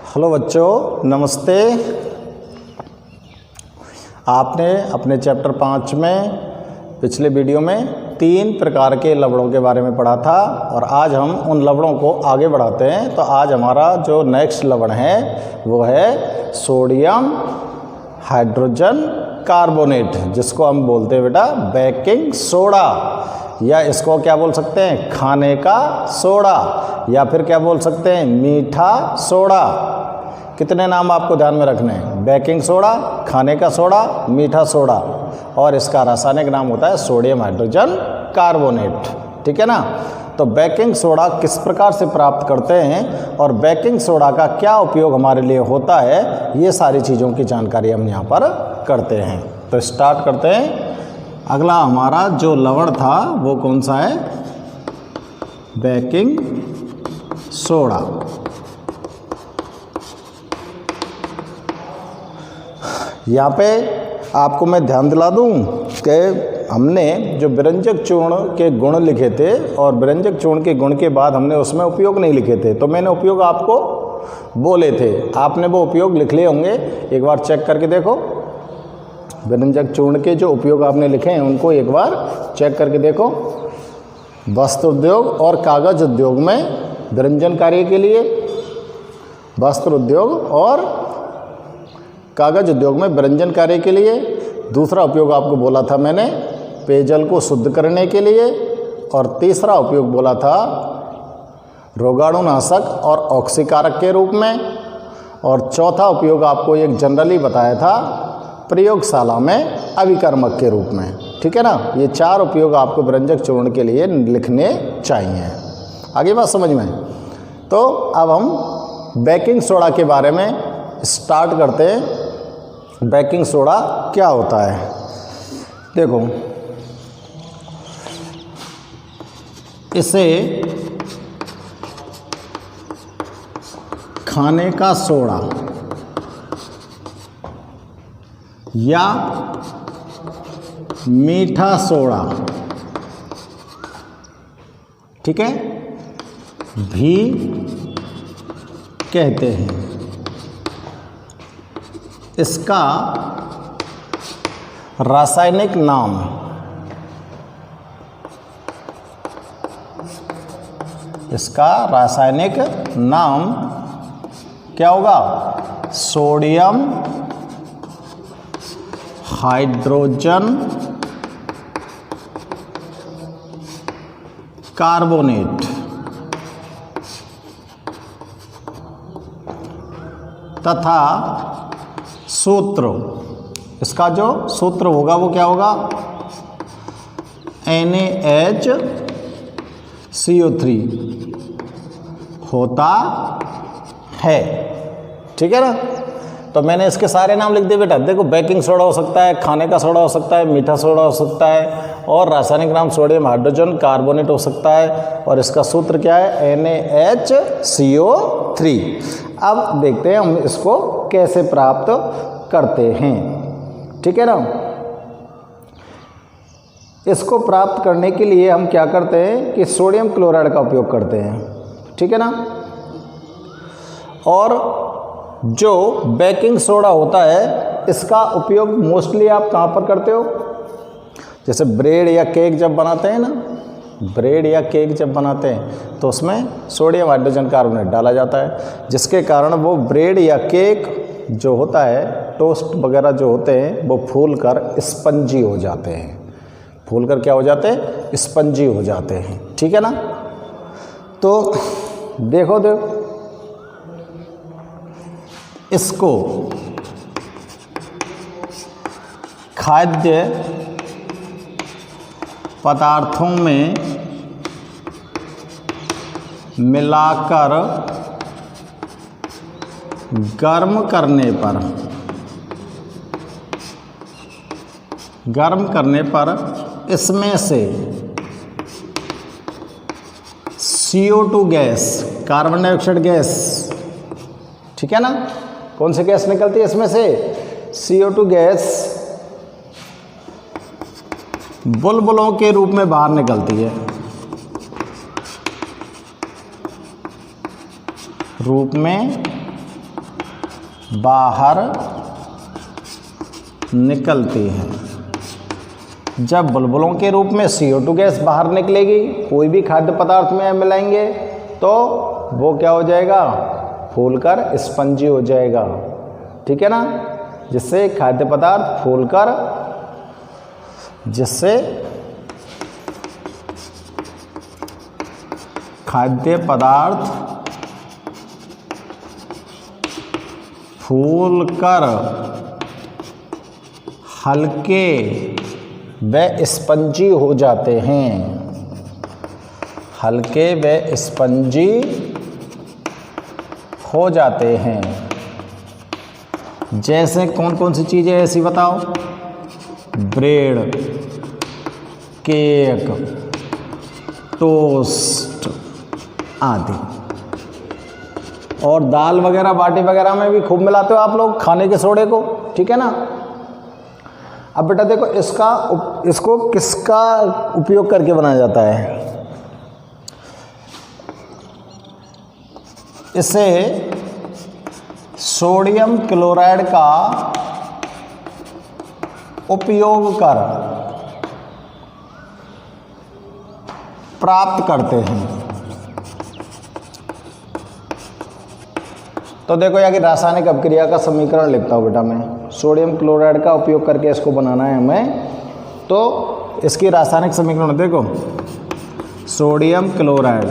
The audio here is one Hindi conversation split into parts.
हेलो बच्चों, नमस्ते। आपने अपने चैप्टर 5 में पिछले वीडियो में 3 प्रकार के लवणों के बारे में पढ़ा था और आज हम उन लवणों को आगे बढ़ाते हैं। तो आज हमारा जो नेक्स्ट लवण है वो है सोडियम हाइड्रोजन कार्बोनेट, जिसको हम बोलते हैं बेटा बेकिंग सोडा, या इसको क्या बोल सकते हैं खाने का सोडा, या फिर क्या बोल सकते हैं मीठा सोडा। कितने नाम आपको ध्यान में रखने हैं? बेकिंग सोडा, खाने का सोडा, मीठा सोडा, और इसका रासायनिक नाम होता है सोडियम हाइड्रोजन कार्बोनेट। ठीक है ना। तो बेकिंग सोडा किस प्रकार से प्राप्त करते हैं और बेकिंग सोडा का क्या उपयोग हमारे लिए होता है, ये सारी चीज़ों की जानकारी हम यहाँ पर करते हैं। तो स्टार्ट करते हैं। अगला हमारा जो लवण था वो कौन सा है? Baking soda. यहाँ पे आपको मैं ध्यान दिला दूँ कि हमने जो व्यंजक चूर्ण के गुण लिखे थे और व्यंजक चूर्ण के गुण के बाद हमने उसमें उपयोग नहीं लिखे थे। तो मैंने उपयोग आपको बोले थे, आपने वो उपयोग लिख लिए होंगे। एक बार चेक करके देखो, व्यंजक चूर्ण के जो उपयोग आपने लिखे हैं उनको एक बार चेक करके देखो। वस्त्र उद्योग और कागज उद्योग में व्यंजन कार्य के लिए, वस्त्र उद्योग और कागज उद्योग में व्यंजन कार्य के लिए। दूसरा उपयोग आपको बोला था मैंने पेयजल को शुद्ध करने के लिए, और तीसरा उपयोग बोला था रोगाणुनाशक और ऑक्सीकारक के रूप में, और चौथा उपयोग आपको एक जनरली बताया था प्रयोगशाला में अभिकर्मक के रूप में। ठीक है ना। ये 4 उपयोग आपको व्यंजक चूर्ण के लिए लिखने चाहिए। आगे बात समझ में? तो अब हम बेकिंग सोडा के बारे में स्टार्ट करते हैं। बेकिंग सोडा क्या होता है? देखो, इसे खाने का सोडा या मीठा सोडा, ठीक है, भी कहते हैं। इसका रासायनिक नाम क्या होगा? सोडियम हाइड्रोजन कार्बोनेट तथा सूत्र, इसका जो सूत्र होगा वो क्या होगा? NaHCO3 होता है। ठीक है ना। तो मैंने इसके सारे नाम लिख दिए बेटा। देखो, बेकिंग सोडा हो सकता है, खाने का सोडा हो सकता है, मीठा सोडा हो सकता है, और रासायनिक नाम सोडियम हाइड्रोजन कार्बोनेट हो सकता है, और इसका सूत्र क्या है? NaHCO3। अब देखते हैं हम इसको कैसे प्राप्त करते हैं। ठीक है ना। इसको प्राप्त करने के लिए हम क्या करते हैं कि सोडियम क्लोराइड का उपयोग करते हैं। ठीक है ना। और जो बेकिंग सोडा होता है इसका उपयोग मोस्टली आप कहाँ पर करते हो? जैसे ब्रेड या केक जब बनाते हैं ना, ब्रेड या केक जब बनाते हैं तो उसमें सोडियम हाइड्रोजन कार्बोनेट डाला जाता है, जिसके कारण वो ब्रेड या केक जो होता है, टोस्ट वगैरह जो होते हैं, वो फूल कर स्पंजी हो जाते हैं। फूल कर क्या हो जाते हैं? स्पंजी हो जाते हैं। ठीक है ना। तो देखो इसको खाद्य पदार्थों में मिलाकर गर्म करने पर इसमें से CO2 gas, carbon dioxide gas, ठीक है ना। कौन सी गैस निकलती है इसमें से? CO2 गैस बुलबुलों के रूप में बाहर निकलती है। रूप में बाहर निकलती हैं। जब बुलबुलों के रूप में CO2 गैस बाहर निकलेगी, कोई भी खाद्य पदार्थ में मिलाएंगे तो वो क्या हो जाएगा, फूलकर स्पंजी हो जाएगा। ठीक है ना, जिससे खाद्य पदार्थ फूलकर, जिससे खाद्य पदार्थ फूलकर हल्के व स्पंजी हो जाते हैं। हल्के व स्पंजी हो जाते हैं। जैसे कौन कौन सी चीज़ें ऐसी बताओ, ब्रेड, केक, टोस्ट आदि। और दाल वगैरह बाटी वगैरह में भी खूब मिलाते हो आप लोग खाने के सोडे को। ठीक है ना। अब बेटा देखो इसको किसका उपयोग करके बनाया जाता है। इसे सोडियम क्लोराइड का उपयोग कर प्राप्त करते हैं। तो देखो यहाँ की रासायनिक अभिक्रिया का समीकरण लिखता हूँ बेटा मैं। सोडियम क्लोराइड का उपयोग करके इसको बनाना है हमें, तो इसकी रासायनिक समीकरण देखो, सोडियम क्लोराइड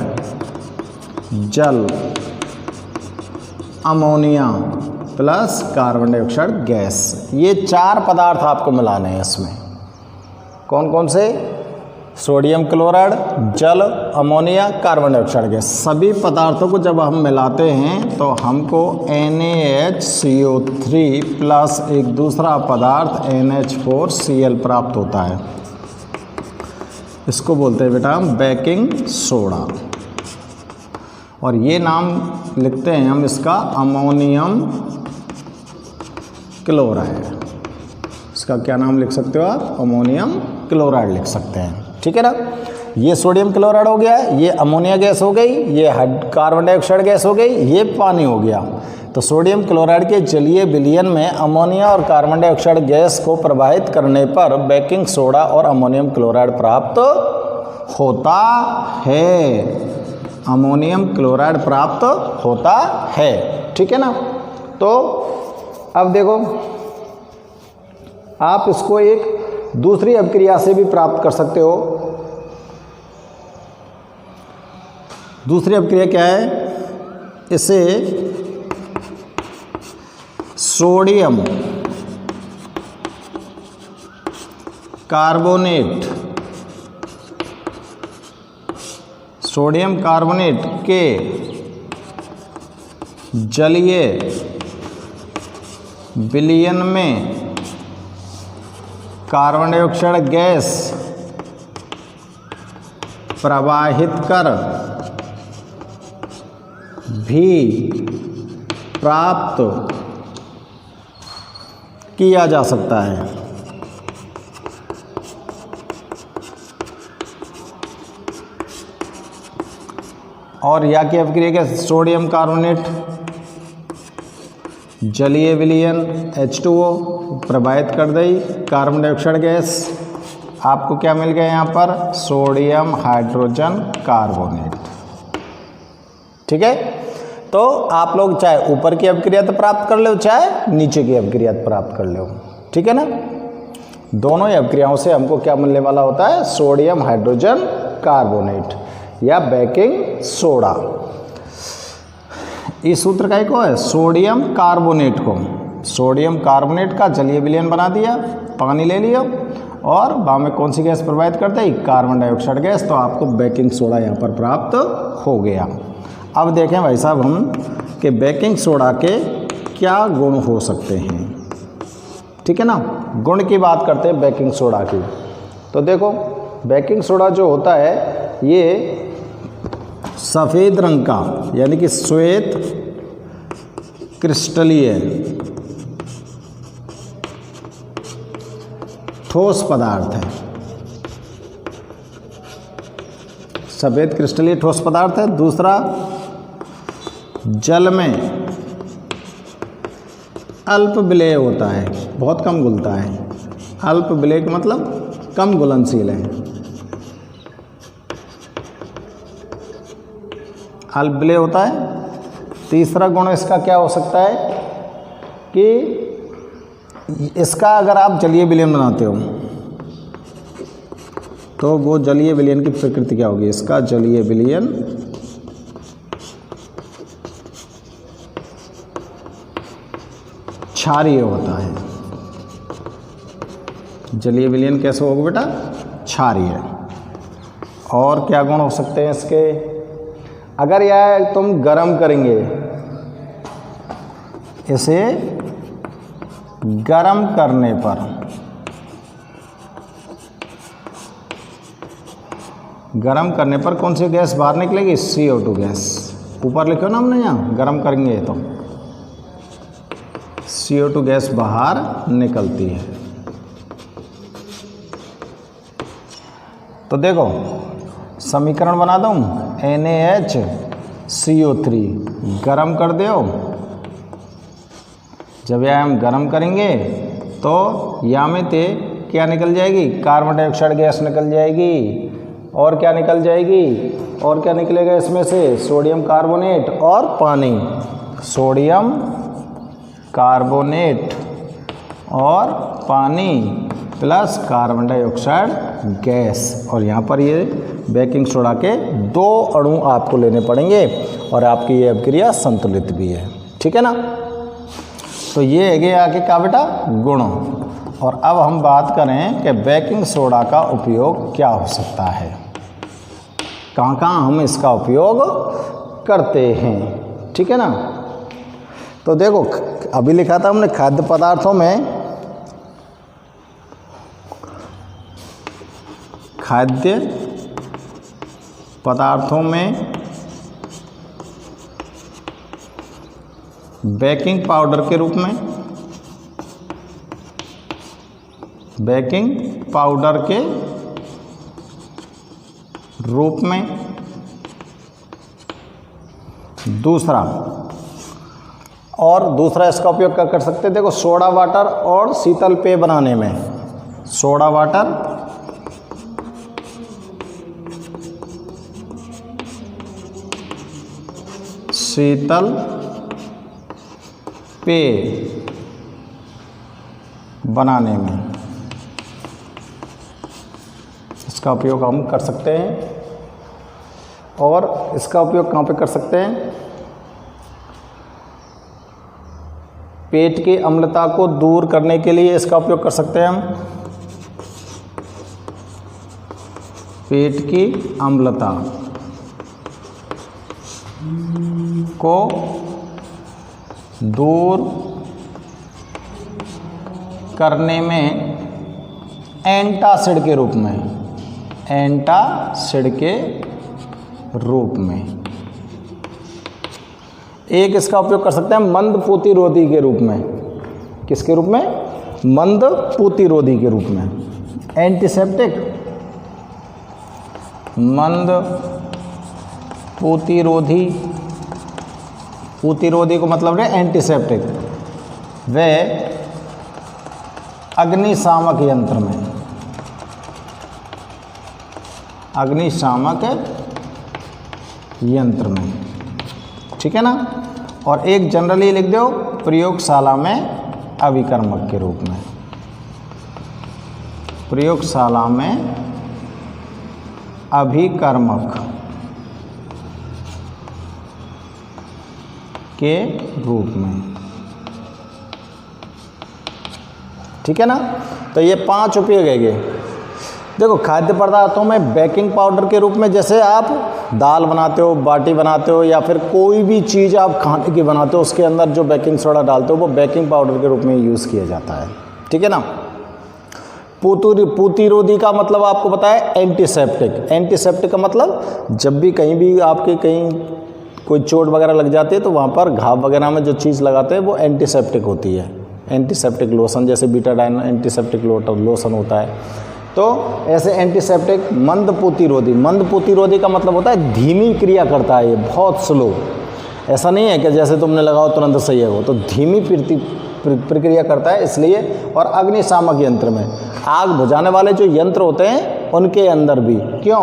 जल ammonia plus carbon dioxide gas, ये 4 पदार्थ आपको मिलाने हैं इसमें। कौन कौन से, सोडियम क्लोराइड, जल, अमोनिया, कार्बन डाइऑक्साइड गैस। सभी पदार्थों को जब हम मिलाते हैं तो हमको NaHCO3 प्लस एक दूसरा पदार्थ NH4Cl प्राप्त होता है। इसको बोलते हैं बेटा हम बेकिंग सोडा, और ये नाम लिखते हैं हम इसका अमोनियम क्लोराइड। इसका क्या नाम लिख सकते हो आप, अमोनियम क्लोराइड लिख सकते हैं। ठीक है ना। ये सोडियम क्लोराइड हो गया, ये अमोनिया गैस हो गई, ये कार्बन डाइऑक्साइड गैस हो गई, ये पानी हो गया। तो सोडियम क्लोराइड के जलीय विलयन में अमोनिया और कार्बन डाइऑक्साइड गैस को प्रवाहित करने पर बेकिंग सोडा और अमोनियम क्लोराइड प्राप्त होता है। अमोनियम क्लोराइड प्राप्त होता है। ठीक है ना। तो अब देखो आप इसको एक दूसरी अभिक्रिया से भी प्राप्त कर सकते हो। दूसरी अभिक्रिया क्या है, इसे सोडियम कार्बोनेट, सोडियम कार्बोनेट के जलीय विलयन में कार्बन डाइऑक्साइड गैस प्रवाहित कर भी प्राप्त किया जा सकता है। और या की अभिक्रिया क्या, सोडियम कार्बोनेट जलीय विलयन H2O प्रवाहित कर दी कार्बन डाइऑक्साइड गैस, आपको क्या मिल गया यहाँ पर, सोडियम हाइड्रोजन कार्बोनेट। ठीक है। तो आप लोग चाहे ऊपर की अभिक्रिया तो प्राप्त कर लो, चाहे नीचे की अभिक्रिया प्राप्त कर लो। ठीक है ना। दोनों ही अभिक्रियाओं से हमको क्या मिलने वाला होता है, सोडियम हाइड्रोजन कार्बोनेट या बेकिंग सोडा। इस सूत्र का एक है, सोडियम कार्बोनेट को, सोडियम कार्बोनेट का जलीय विलयन बना दिया, पानी ले लिया और बाद में कौन सी गैस प्रवाहित करते हैं, कार्बन डाइऑक्साइड गैस, तो आपको बेकिंग सोडा यहाँ पर प्राप्त हो गया। अब देखें भाई साहब हम कि बेकिंग सोडा के क्या गुण हो सकते हैं। ठीक है ना। गुण की बात करते हैं बेकिंग सोडा की। तो देखो बेकिंग सोडा जो होता है ये सफ़ेद रंग का यानी कि श्वेत क्रिस्टलीय ठोस पदार्थ है। सफ़ेद क्रिस्टलीय ठोस पदार्थ है। दूसरा, जल में अल्प विलेय होता है, बहुत कम घुलता है। अल्प विलेय का मतलब कम घुलनशील है। अल्प विलेय होता है। तीसरा गुण इसका क्या हो सकता है कि इसका अगर आप जलीय विलयन बनाते हो तो वो जलीय विलयन की प्रकृति क्या होगी, इसका जलीय विलयन क्षारीय होता है। जलीय विलयन कैसे होगा बेटा, क्षारीय। और क्या गुण हो सकते हैं इसके, अगर यह तुम गर्म करेंगे, इसे गर्म करने पर कौन सी गैस बाहर निकलेगी, CO2 गैस। ऊपर लिखो ना हमने, यहाँ गर्म करेंगे तो CO2 गैस बाहर निकलती है। तो देखो समीकरण बना दूँ, NaHCO3 गर्म कर दो। जब यह हम गर्म करेंगे तो यहाँ में ते क्या निकल जाएगी, कार्बन डाइऑक्साइड गैस निकल जाएगी। और क्या निकल जाएगी, और क्या निकलेगा इसमें से, सोडियम कार्बोनेट और पानी। सोडियम कार्बोनेट और पानी प्लस कार्बन डाइऑक्साइड गैस। और यहाँ पर ये बेकिंग सोडा के 2 अणु आपको लेने पड़ेंगे और आपकी ये अभिक्रिया संतुलित भी है, ठीक है ना। तो ये है आगे का बेटा गुण। और अब हम बात करें कि बेकिंग सोडा का उपयोग क्या हो सकता है, कहाँ कहाँ हम इसका उपयोग करते हैं, ठीक है ना। तो देखो अभी लिखा था हमने खाद्य पदार्थों में बेकिंग पाउडर के रूप में, दूसरा इसका उपयोग क्या कर सकते हैं, देखो सोडा वाटर और शीतल पेय बनाने में। सोडा वाटर शीतल पेय बनाने में इसका उपयोग हम कर सकते हैं। और इसका उपयोग कहाँ पे कर सकते हैं, पेट की अम्लता को दूर करने के लिए इसका उपयोग कर सकते हैं हम। पेट की अम्लता को दूर करने में एंटासिड के रूप में, एक इसका उपयोग कर सकते हैं मंद पूतिरोधी के रूप में। किसके रूप में, मंद पूतिरोधी के रूप में। एंटीसेप्टिक, मंद पूतिरोधी को मतलब है एंटीसेप्टिक। वे अग्निशामक यंत्र में, ठीक है ना। और एक जनरली लिख दो प्रयोगशाला में अभिकर्मक के रूप में, प्रयोगशाला में अभिकर्मक के रूप में, ठीक है ना। तो ये 5 उपयोग है। देखो खाद्य पदार्थों में बेकिंग पाउडर के रूप में, जैसे आप दाल बनाते हो, बाटी बनाते हो, या फिर कोई भी चीज़ आप खाने की बनाते हो, उसके अंदर जो बेकिंग सोडा डालते हो वो बेकिंग पाउडर के रूप में यूज़ किया जाता है, ठीक है ना। पूतिरोधी का मतलब आपको पता है एंटीसेप्टिक। एंटीसेप्टिक का मतलब जब भी कहीं भी आपके कहीं कोई चोट वगैरह लग जाती है तो वहाँ पर घाव वगैरह में जो चीज़ लगाते हैं वो एंटीसेप्टिक होती है। एंटीसेप्टिक लोशन, जैसे बीटाडाइन एंटीसेप्टिक लोशन होता है। तो ऐसे एंटीसेप्टिक मंद पूतिरोधी का मतलब होता है धीमी क्रिया करता है, ये बहुत स्लो। ऐसा नहीं है कि जैसे तुमने लगाओ तुरंत सही है वो, तो धीमी प्रक्रिया करता है इसलिए। और अग्निशामक यंत्र में आग बुझाने वाले जो यंत्र होते हैं उनके अंदर भी। क्यों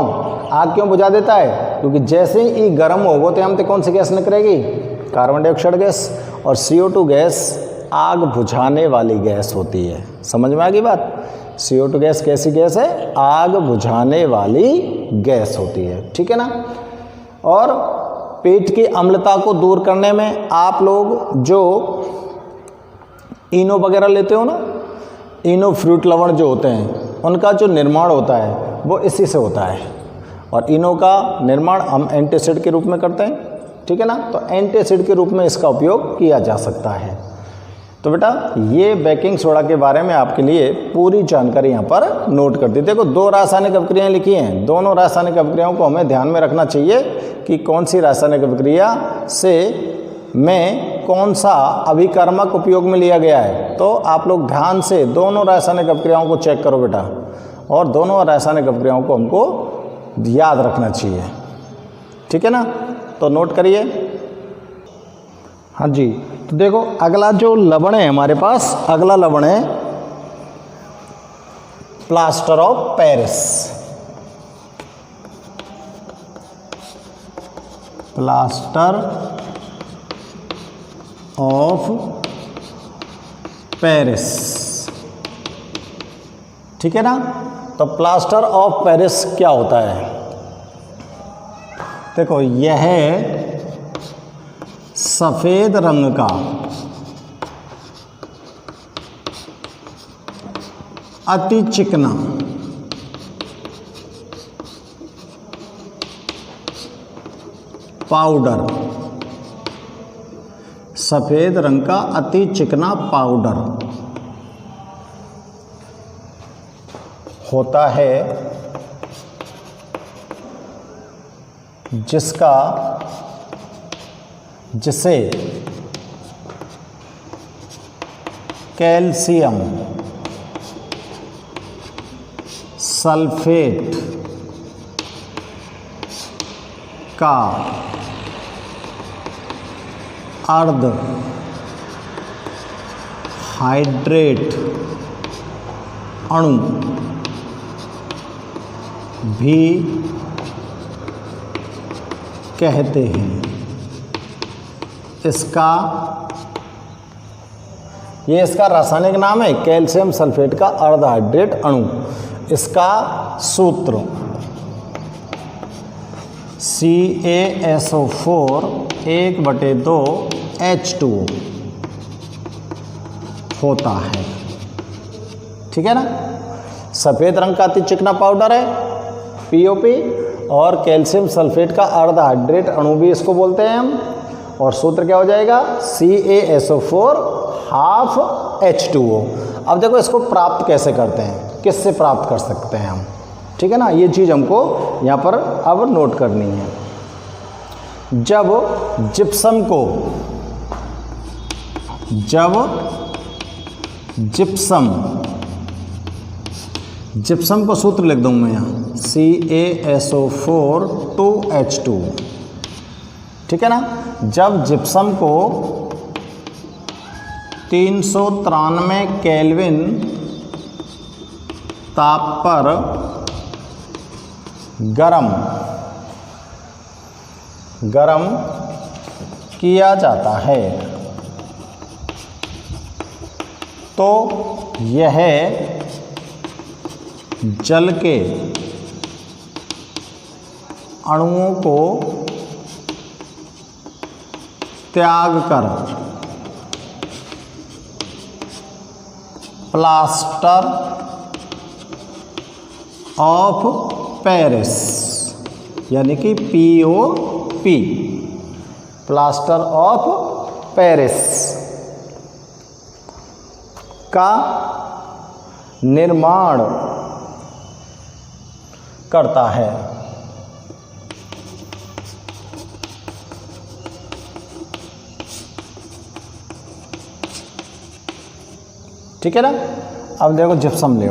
आग क्यों बुझा देता है? क्योंकि जैसे ही गर्म होगा तो हम कौन सी गैस निकलेगी? Carbon dioxide gas. और CO2 गैस आग बुझाने वाली गैस होती है। समझ में आ गई बात? CO2 गैस कैसी गैस है? आग बुझाने वाली गैस होती है। ठीक है ना। और पेट की अम्लता को दूर करने में आप लोग जो इनो वगैरह लेते हो ना, इनो फ्रूट लवण जो होते हैं उनका जो निर्माण होता है वो इसी से होता है। और इनो का निर्माण हम एंटीसिड के रूप में करते हैं। ठीक है ना। तो एंटीसिड के रूप में इसका उपयोग किया जा सकता है। तो बेटा ये बेकिंग सोडा के बारे में आपके लिए पूरी जानकारी यहाँ पर नोट कर दी। देखो 2 रासायनिक अभिक्रियाएं लिखी हैं। दोनों रासायनिक अभिक्रियाओं को हमें ध्यान में रखना चाहिए कि कौन सी रासायनिक अभिक्रिया से में कौन सा अभिकर्मक उपयोग में लिया गया है। तो आप लोग ध्यान से दोनों रासायनिक अभिक्रियाओं को चेक करो बेटा, और दोनों रासायनिक अभिक्रियाओं को हमको याद रखना चाहिए। ठीक है ना। तो नोट करिए। हाँ जी। तो देखो अगला जो लवण है हमारे पास, अगला लवण है plaster of Paris. Plaster of Paris. ठीक है ना। तो प्लास्टर ऑफ पेरिस क्या होता है? देखो यह सफेद रंग का अति चिकना पाउडर, सफेद रंग का अति चिकना पाउडर होता है जिसे कैल्शियम सल्फेट का अर्ध हाइड्रेट अणु भी कहते हैं। इसका रासायनिक नाम है कैल्शियम सल्फेट का अर्ध हाइड्रेट अणु। इसका सूत्र CaSO4 1/2 H2O होता है। ठीक है ना। सफ़ेद रंग का अति चिकना पाउडर है POP, और कैल्शियम सल्फेट का अर्ध हाइड्रेट अणु भी इसको बोलते हैं हम। और सूत्र क्या हो जाएगा? CaSO4 half H2O। अब देखो इसको प्राप्त कैसे करते हैं, किससे प्राप्त कर सकते हैं हम। ठीक है ना। ये चीज़ हमको यहाँ पर अब नोट करनी है। जब जिप्सम को सूत्र लिख दूँ मैं यहाँ CaSO4 2H2। ठीक है ना। जब जिप्सम को 393 केल्विन ताप पर गरम किया जाता है तो यह जल के अणुओं को त्याग कर प्लास्टर ऑफ पेरिस यानी कि POP प्लास्टर ऑफ पेरिस का निर्माण करता है। ठीक है ना। अब देखो जिप्सम ले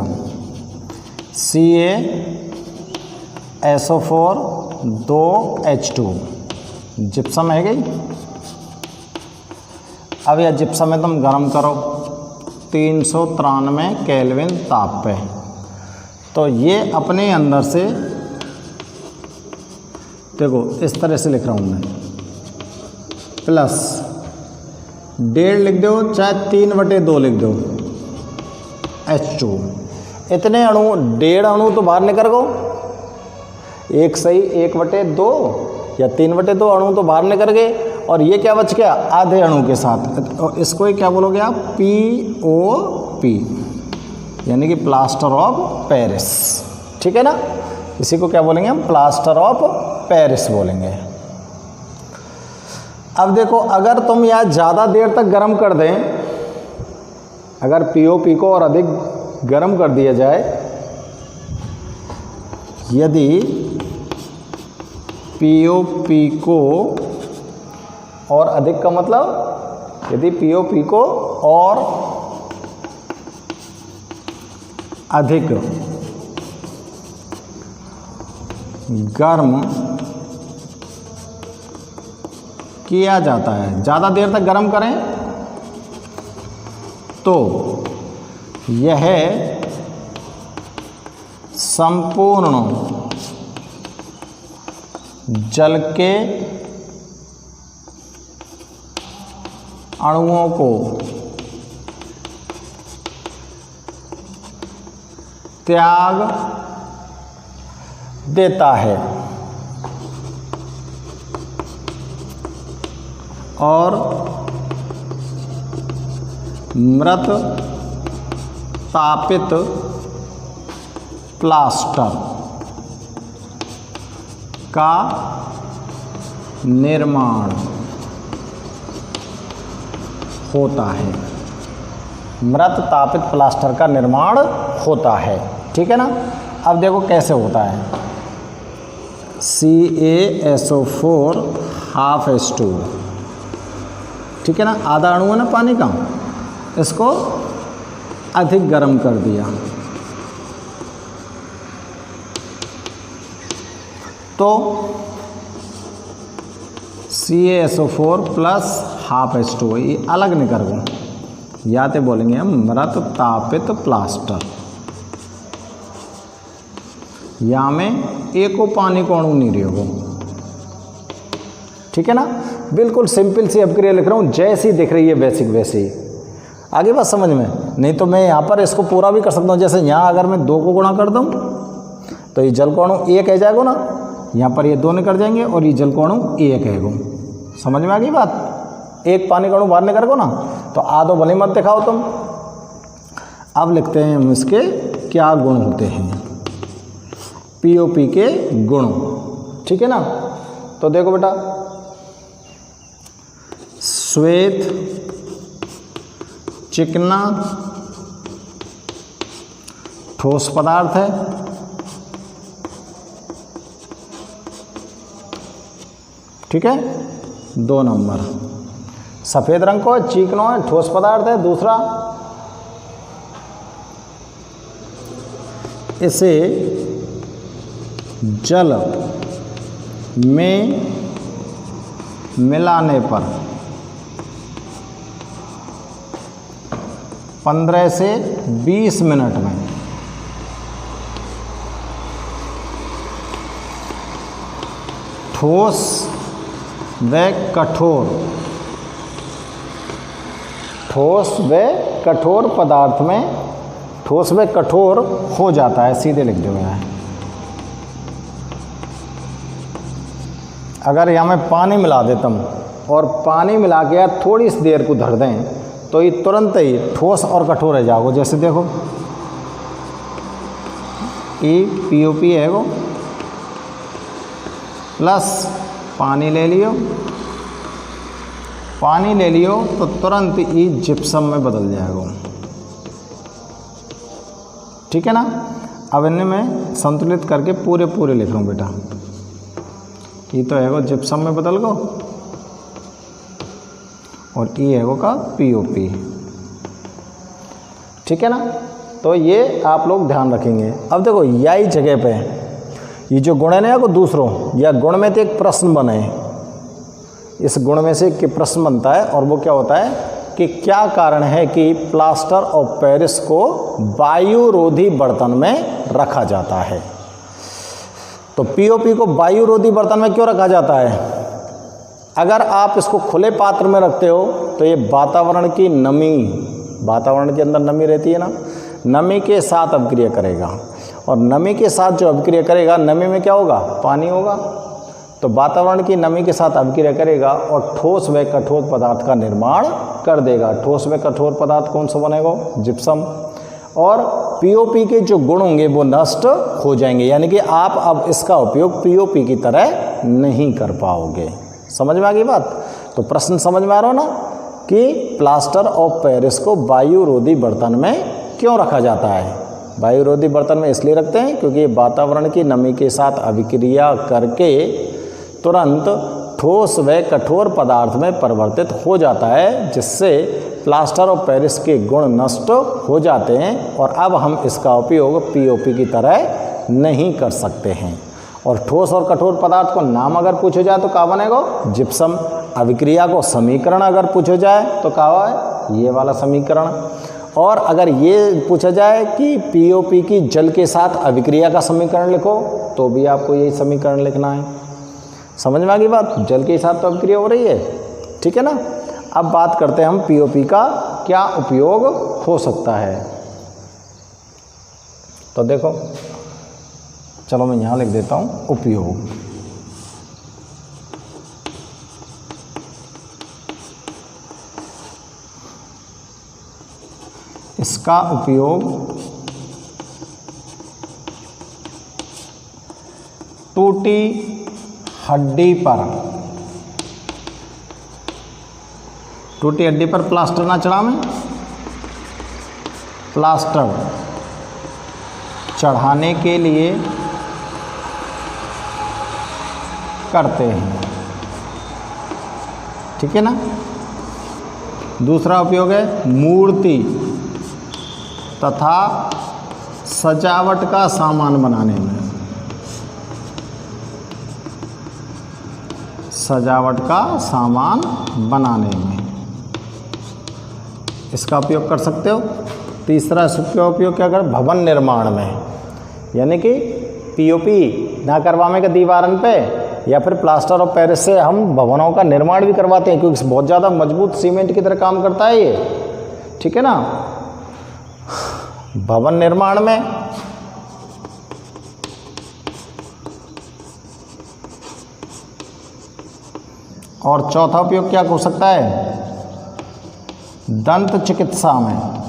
CaSO4 2H2 जिप्सम है गई। अब यह जिप्सम में तुम गर्म करो 393 केल्विन ताप पे, तो ये अपने अंदर से देखो इस तरह से लिख रहा हूँ मैं, प्लस 1.5 लिख दो चाहे 3/2 लिख दो H2। इतने अणु 1.5 अणु तो बाहर निकल गो, एक सही 1/2 या 3/2 अणु तो बाहर निकल गए, और ये क्या बच गया आधे अणु के साथ। और इसको क्या बोलोगे आप, POP, यानी कि प्लास्टर ऑफ पेरिस। ठीक है ना, इसी को क्या बोलेंगे हम, प्लास्टर ऑफ पेरिस बोलेंगे। अब देखो अगर तुम यहाँ ज़्यादा देर तक गर्म कर दें, अगर POP को और अधिक गर्म कर दिया जाए, यदि POP को और अधिक का मतलब, यदि POP को और अधिक गर्म किया जाता है, ज़्यादा देर तक गर्म करें, तो यह संपूर्ण जल के अणुओं को त्याग देता है और मृत तापित प्लास्टर का निर्माण होता है। मृत तापित प्लास्टर का निर्माण होता है। ठीक है ना। अब देखो कैसे होता है, CaSO4 हाफ H2, ठीक है ना, आधा अणु है ना पानी का, इसको अधिक गर्म कर दिया तो CaSO4 प्लस हाफ H2, ये अलग निकल गो, या तो बोलेंगे हम मृत तापित प्लास्टर। यहाँ में एको पानी को अणु नहीं रहेगो। ठीक है ना, बिल्कुल सिंपल सी अपक्रिया लिख रहा हूँ, जैसी दिख रही है बेसिक वैसे ही। आगे बात समझ में, नहीं तो मैं यहाँ पर इसको पूरा भी कर सकता हूँ। जैसे यहाँ अगर मैं 2 को गुणा कर दूँ तो ये जल को अणु 1 है जाएगा ना, यहाँ पर ये 2 निकल जाएंगे और ये जल को अणु 1 है गो। समझ में आ गई बात। एक पानी का अणु बाहर निकल गो ना, तो आधो भले मत दिखाओ तुम। अब लिखते हैं हम इसके क्या गुण होते हैं, POP के गुण। ठीक है ना, तो देखो बेटा, श्वेत, चिकना, ठोस पदार्थ है, ठीक है, 2 नंबर। सफ़ेद रंग को चिकनो है, ठोस पदार्थ है। दूसरा, इसे जल में मिलाने पर 15 से 20 मिनट में ठोस व कठोर पदार्थ में ठोस व कठोर हो जाता है। सीधे लिख दो यहाँ। अगर यहाँ में पानी मिला देता हूँ और पानी मिला के यार थोड़ी सी देर को धर दें तो ये तुरंत ही ठोस और कठोर हो जाओगे। जैसे देखो, ये POP है वो, प्लस पानी ले लियो तो तुरंत ये जिप्सम में बदल जाएगा। ठीक है ना। अब इन्हें मैं संतुलित करके पूरे लिख रहा हूँ बेटा। ये तो है वो जिप्सम में बदल गो और ये है वो का POP। ठीक है ना, तो ये आप लोग ध्यान रखेंगे। अब देखो यही जगह पे ये जो गुण है ना को दूसरों या गुण में तो एक प्रश्न बने, इस गुण में से एक प्रश्न बनता है और वो क्या होता है, कि क्या कारण है कि प्लास्टर ऑफ पेरिस को वायुरोधी बर्तन में रखा जाता है। तो पीओपी को वायुरोधी बर्तन में क्यों रखा जाता है? अगर आप इसको खुले पात्र में रखते हो तो ये वातावरण की नमी, वातावरण के अंदर नमी रहती है ना, नमी के साथ अभिक्रिया करेगा, और नमी के साथ जो अभिक्रिया करेगा, नमी में क्या होगा? पानी होगा। तो वातावरण की नमी के साथ अभिक्रिया करेगा और ठोस व कठोर पदार्थ का निर्माण कर देगा। ठोस व कठोर पदार्थ कौन सा बनेगा? जिप्सम। और पीओपी के जो गुण होंगे वो नष्ट हो जाएंगे, यानी कि आप अब इसका उपयोग पीओपी की तरह नहीं कर पाओगे। समझ में आ गई बात? तो प्रश्न समझ में आ रहा हो ना कि प्लास्टर ऑफ पेरिस को वायुरोधी बर्तन में क्यों रखा जाता है? वायुरोधी बर्तन में इसलिए रखते हैं क्योंकि ये वातावरण की नमी के साथ अभिक्रिया करके तुरंत ठोस व कठोर पदार्थ में परिवर्तित हो जाता है, जिससे प्लास्टर ऑफ पेरिस के गुण नष्ट हो जाते हैं और अब हम इसका उपयोग पीओपी की तरह नहीं कर सकते हैं। और ठोस और कठोर पदार्थ को नाम अगर पूछा जाए तो क्या बनेगा? जिप्सम। अभिक्रिया को समीकरण अगर पूछा जाए तो क्या है? ये वाला समीकरण। और अगर ये पूछा जाए कि पीओपी की जल के साथ अभिक्रिया का समीकरण लिखो तो भी आपको यही समीकरण लिखना है। समझ में आ गई बात? जल के साथ तो अभिक्रिया हो रही है, ठीक है ना। अब बात करते हैं हम पीओपी का क्या उपयोग हो सकता है। तो देखो, चलो मैं यहाँ लिख देता हूँ उपयोग। इसका उपयोग टूटी हड्डी पर प्लास्टर ना चढ़ा में, प्लास्टर चढ़ाने के लिए करते हैं, ठीक है ना। दूसरा उपयोग है मूर्ति तथा सजावट का सामान बनाने में, सजावट का सामान बनाने में इसका उपयोग कर सकते हो। तीसरा इसका उपयोग क्या कर? भवन निर्माण में, यानी कि पीओपी ना करवाने के दीवारन पे, या फिर प्लास्टर ऑफ पेरिस से हम भवनों का निर्माण भी करवाते हैं क्योंकि बहुत ज़्यादा मजबूत सीमेंट की तरह काम करता है ये, ठीक है ना। भवन निर्माण में और चौथा उपयोग क्या हो सकता है? दंत चिकित्सा में।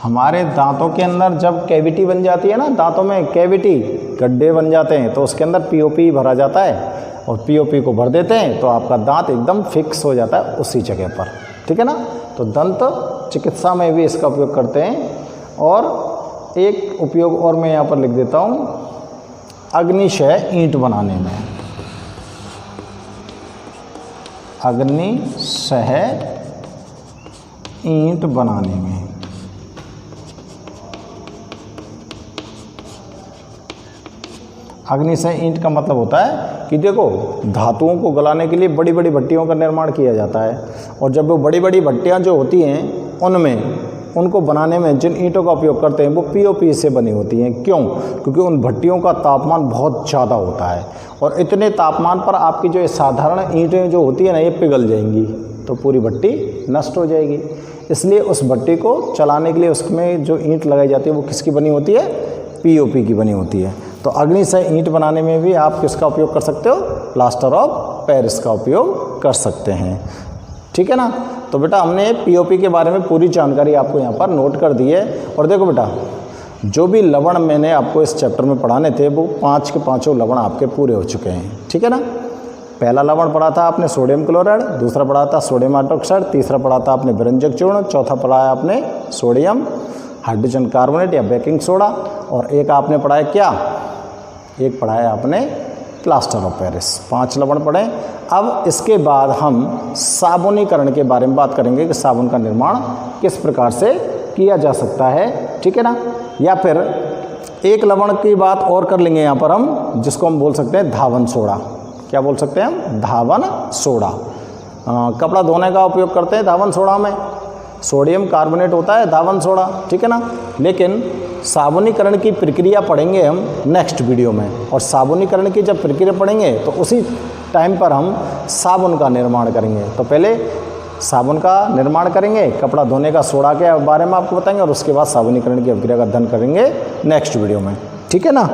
हमारे दांतों के अंदर जब कैविटी बन जाती है ना, दांतों में कैविटी, गड्ढे बन जाते हैं, तो उसके अंदर पीओपी भरा जाता है और पीओपी को भर देते हैं तो आपका दांत एकदम फिक्स हो जाता है उसी जगह पर, ठीक है ना। तो दंत चिकित्सा में भी इसका उपयोग करते हैं। और एक उपयोग और मैं यहाँ पर लिख देता हूँ, अग्निशय ईंट बनाने में, अग्निशय ईंट बनाने में। अग्निशय ईंट का मतलब होता है कि देखो, धातुओं को गलाने के लिए बड़ी बड़ी भट्टियों का निर्माण किया जाता है, और जब वो बड़ी बड़ी भट्टियाँ जो होती हैं उनको बनाने में जिन ईंटों का उपयोग करते हैं वो पीओपी से बनी होती हैं। क्यों? क्योंकि उन भट्टियों का तापमान बहुत ज़्यादा होता है और इतने तापमान पर आपकी जो साधारण ईंटें जो होती है ना, ये पिघल जाएंगी तो पूरी भट्टी नष्ट हो जाएगी। इसलिए उस भट्टी को चलाने के लिए उसमें जो ईंट लगाई जाती है वो किसकी बनी होती है? पीओपी की बनी होती है। तो अग्निशय ईंट बनाने में भी आप किसका उपयोग कर सकते हो? प्लास्टर ऑफ पेरिस का उपयोग कर सकते हैं, ठीक है ना। तो बेटा हमने पीओपी के बारे में पूरी जानकारी आपको यहाँ पर नोट कर दी है। और देखो बेटा, जो भी लवण मैंने आपको इस चैप्टर में पढ़ाने थे वो 5 के 5 लवण आपके पूरे हो चुके हैं, ठीक है ना। पहला लवण पढ़ा था आपने सोडियम क्लोराइड, दूसरा पढ़ा था सोडियम हाइड्रोक्साइड, तीसरा पढ़ा था आपने विरंजक चूर्ण, चौथा पढ़ाया आपने सोडियम हाइड्रोजन कार्बोनेट या बेकिंग सोडा, और एक आपने पढ़ाया क्या? एक पढ़ाया आपने प्लास्टर ऑफ पेरिस। 5 लवण पढ़े। अब इसके बाद हम साबुनीकरण के बारे में बात करेंगे कि साबुन का निर्माण किस प्रकार से किया जा सकता है, ठीक है ना। या फिर एक लवण की बात और कर लेंगे यहाँ पर हम, जिसको हम बोल सकते हैं धावन सोडा। क्या बोल सकते हैं हम? धावन सोडा। कपड़ा धोने का उपयोग करते हैं धावन सोडा में, सोडियम कार्बोनेट होता है धावन सोडा, ठीक है ना। लेकिन साबुनीकरण की प्रक्रिया पढ़ेंगे हम नेक्स्ट वीडियो में, और साबुनीकरण की जब प्रक्रिया पढ़ेंगे तो उसी टाइम पर हम साबुन का निर्माण करेंगे। तो पहले साबुन का निर्माण करेंगे, कपड़ा धोने का सोडा के बारे में आपको बताएंगे, और उसके बाद साबुनीकरण की प्रक्रिया का अध्ययन करेंगे नेक्स्ट वीडियो में, ठीक है ना।